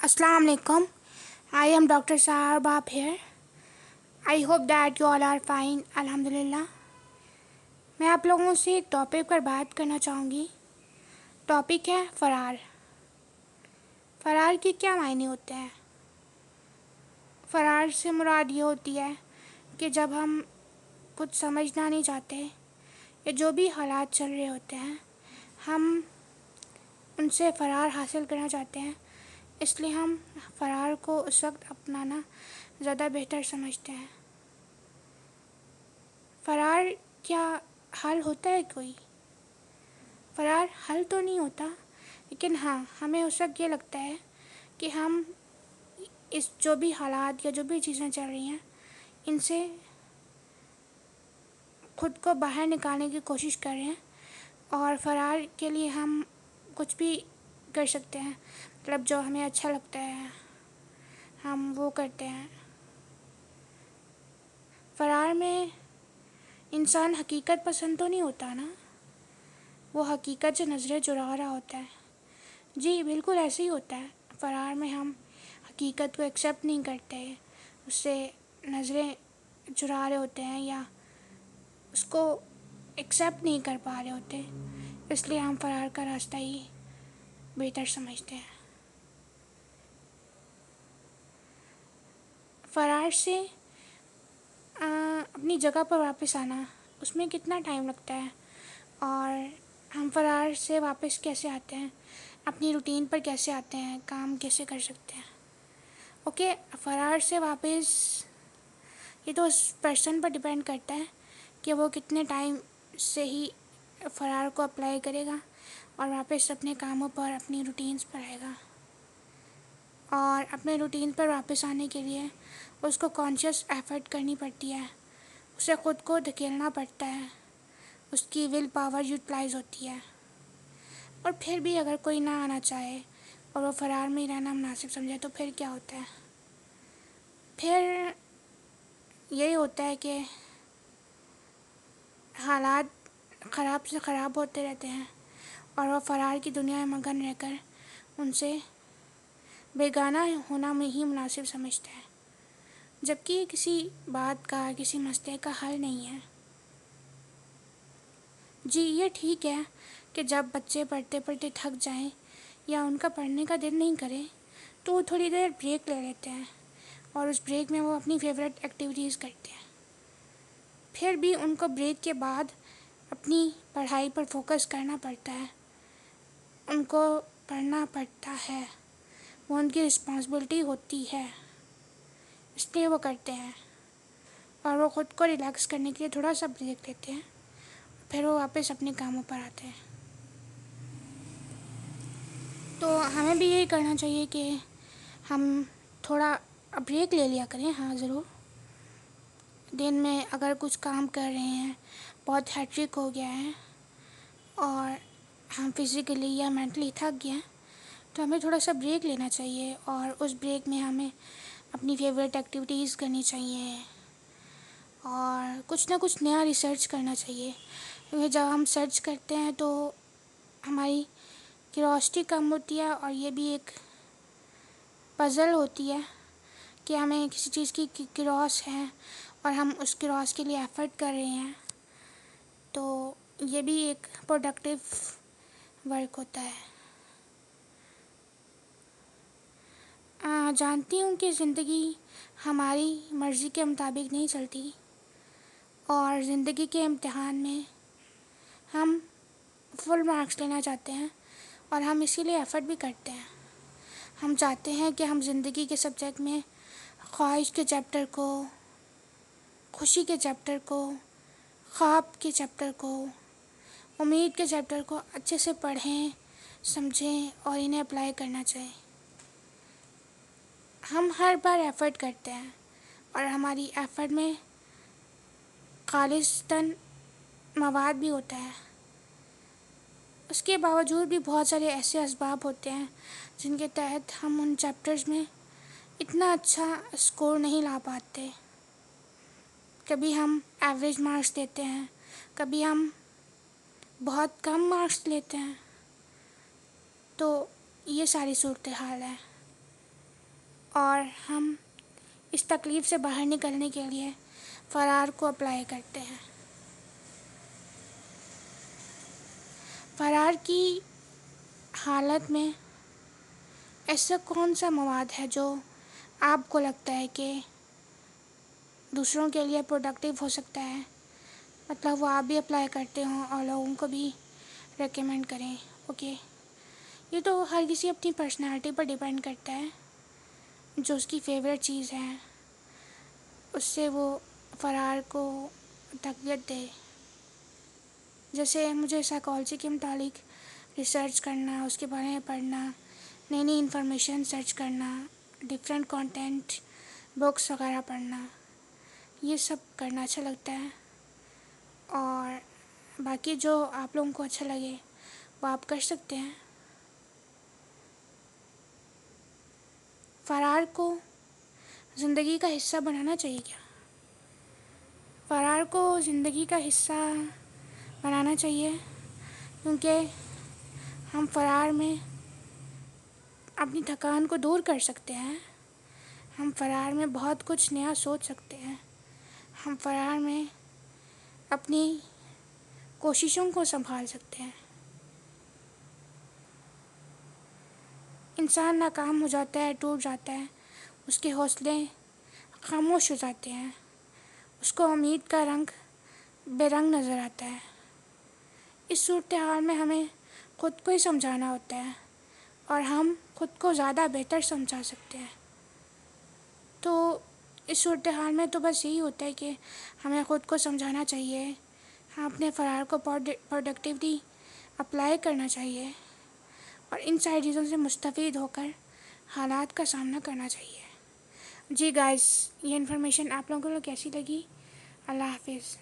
Assalamu alaikum. I am Dr. Saharbab here. I hope that you all are fine. Alhamdulillah. मैं आप लोगों से एक टॉपिक पर बात करना चाहूँगी. टॉपिक है फ़रार. फ़रार के क्या मायने होते हैं? फ़रार से मुराद ये होती है कि जब हम कुछ समझना नहीं चाहते या जो भी हालात चल रहे होते हैं हम उनसे फ़रार हासिल करना चाहते हैं, इसलिए हम फ़रार को उस वक्त अपनाना ज़्यादा बेहतर समझते हैं. फ़रार क्या हल होता है कोई? फ़रार हल तो नहीं होता, लेकिन हाँ, हमें उस वक्त ये लगता है कि हम इस जो भी हालात या जो भी चीज़ें चल रही हैं इनसे खुद को बाहर निकालने की कोशिश कर रहे हैं और फ़रार के लिए हम कुछ भी कर सकते हैं. मतलब जो हमें अच्छा लगता है हम वो करते हैं. फ़रार में इंसान हकीकत पसंद तो नहीं होता ना, वो हकीकत से नज़रें चुरा रहा होता है. जी बिल्कुल ऐसे ही होता है. फ़रार में हम हकीकत को एक्सेप्ट नहीं करते, उससे नज़रें चुरा रहे होते हैं या उसको एक्सेप्ट नहीं कर पा रहे होते, इसलिए हम फ़रार का रास्ता ही बेहतर समझते हैं. फ़रार से अपनी जगह पर वापस आना, उसमें कितना टाइम लगता है और हम फ़रार से वापस कैसे आते हैं, अपनी रूटीन पर कैसे आते हैं, काम कैसे कर सकते हैं. ओके, फ़रार से वापस ये तो उस पर्सन पर डिपेंड करता है कि वो कितने टाइम से ही फ़रार को अप्लाई करेगा और वापस अपने कामों पर, अपनी रूटीन्स पर आएगा. और अपने रूटीन पर वापस आने के लिए उसको कॉन्शियस एफ़र्ट करनी पड़ती है, उसे ख़ुद को धकेलना पड़ता है, उसकी विल पावर यूटिलाइज़ होती है. और फिर भी अगर कोई ना आना चाहे और वो फ़रार में ही रहना मुनासिब समझे तो फिर क्या होता है? फिर यही होता है कि हालात ख़राब से ख़राब होते रहते हैं और वो फ़रार की दुनिया में मगन रहकर उनसे बेगाना होना में ही मुनासिब समझता है, जबकि ये किसी बात का, किसी मसले का हल नहीं है. जी ये ठीक है कि जब बच्चे पढ़ते पढ़ते थक जाएं या उनका पढ़ने का दिल नहीं करे तो वो थोड़ी देर ब्रेक ले लेते हैं और उस ब्रेक में वो अपनी फेवरेट एक्टिविटीज़ करते हैं. फिर भी उनको ब्रेक के बाद अपनी पढ़ाई पर फोकस करना पड़ता है, उनको पढ़ना पड़ता है, वो उनकी रिस्पॉन्सिबिलिटी होती है, इसलिए वो करते हैं. और वो ख़ुद को रिलैक्स करने के लिए थोड़ा सा ब्रेक लेते हैं, फिर वो वापस अपने कामों पर आते हैं. तो हमें भी यही करना चाहिए कि हम थोड़ा ब्रेक ले लिया करें. हाँ ज़रूर, दिन में अगर कुछ काम कर रहे हैं, बहुत हैट्रिक हो गया है और हम फिज़िकली या मेंटली थक गए हैं तो हमें थोड़ा सा ब्रेक लेना चाहिए और उस ब्रेक में हमें अपनी फेवरेट एक्टिविटीज़ करनी चाहिए और कुछ ना कुछ नया रिसर्च करना चाहिए. क्योंकि जब हम सर्च करते हैं तो हमारी क्यूरोसिटी कम होती है और ये भी एक पज़ल होती है कि हमें किसी चीज़ की क्यूरोस है और हम उस क्यूरोस के लिए एफ़र्ट कर रहे हैं, तो ये भी एक प्रोडक्टिव वर्क होता है. जानती हूँ कि ज़िंदगी हमारी मर्ज़ी के मुताबिक नहीं चलती और ज़िंदगी के इम्तिहान में हम फुल मार्क्स लेना चाहते हैं और हम इसीलिए एफ़र्ट भी करते हैं. हम चाहते हैं कि हम ज़िंदगी के सब्जेक्ट में ख्वाहिश के चैप्टर को, खुशी के चैप्टर को, ख्वाब के चैप्टर को, उम्मीद के चैप्टर को अच्छे से पढ़ें, समझें और इन्हें अप्लाई करना चाहें. हम हर बार एफ़र्ट करते हैं और हमारी एफ़र्ट में खालिस्तन मवाद भी होता है. उसके बावजूद भी बहुत सारे ऐसे असबाब होते हैं जिनके तहत हम उन चैप्टर्स में इतना अच्छा स्कोर नहीं ला पाते. कभी हम एवरेज मार्क्स देते हैं, कभी हम बहुत कम मार्क्स लेते हैं. तो ये सारी सूरत हाल है. اور ہم اس تکلیف سے باہر نکلنے کے لیے فرار کو اپلائی کرتے ہیں۔ فرار کی حالت میں ایسا کون سا مواد ہے جو آپ کو لگتا ہے کہ دوسروں کے لیے پروڈکٹیو ہو سکتا ہے، مطلب وہ آپ بھی اپلائی کرتے ہوں اور لوگوں کو بھی ریکمینڈ کریں؟ اوکے، یہ تو ہر کسی اپنی پرسنالٹی پر ڈیپینڈ کرتا ہے، جو اس کی فیوریٹ چیز ہے اس سے وہ فرار کو تقویت دے۔ جیسے مجھے سائیکالوجی کے متعلق ریسرچ کرنا، اس کے بارے میں پڑھنا، نئی نئی انفارمیشن سرچ کرنا، ڈفرینٹ کانٹینٹ بکس وغیرہ پڑھنا، یہ سب کرنا اچھا لگتا ہے۔ اور باقی جو آپ لوگوں کو اچھا لگے وہ آپ کر سکتے ہیں۔ فرار کو زندگی کا حصہ بنانا چاہیے کیا؟ فرار کو زندگی کا حصہ بنانا چاہیے، کیونکہ ہم فرار میں اپنی تھکان کو دور کر سکتے ہیں، ہم فرار میں بہت کچھ نیا سوچ سکتے ہیں، ہم فرار میں اپنی کوششوں کو سنبھال سکتے ہیں۔ انسان ناکام ہو جاتا ہے، ٹوٹ جاتا ہے، اس کے حوصلے خاموش ہو جاتے ہیں، اس کو امید کا رنگ بے رنگ نظر آتا ہے۔ اس صورتحال میں ہمیں خود کو ہی سمجھانا ہوتا ہے اور ہم خود کو زیادہ بہتر سمجھا سکتے ہیں۔ تو اس صورتحال میں تو بس یہی ہوتا ہے کہ ہمیں خود کو سمجھانا چاہیے، ہم اپنے فرار کو پروڈکٹیولی اپلائی کرنا چاہیے اور ان ساری چیزوں سے مستفید ہو کر حالات کا سامنا کرنا چاہیے۔ جی گائز، یہ انفارمیشن آپ لوگوں کو کیسی لگی؟ اللہ حافظ۔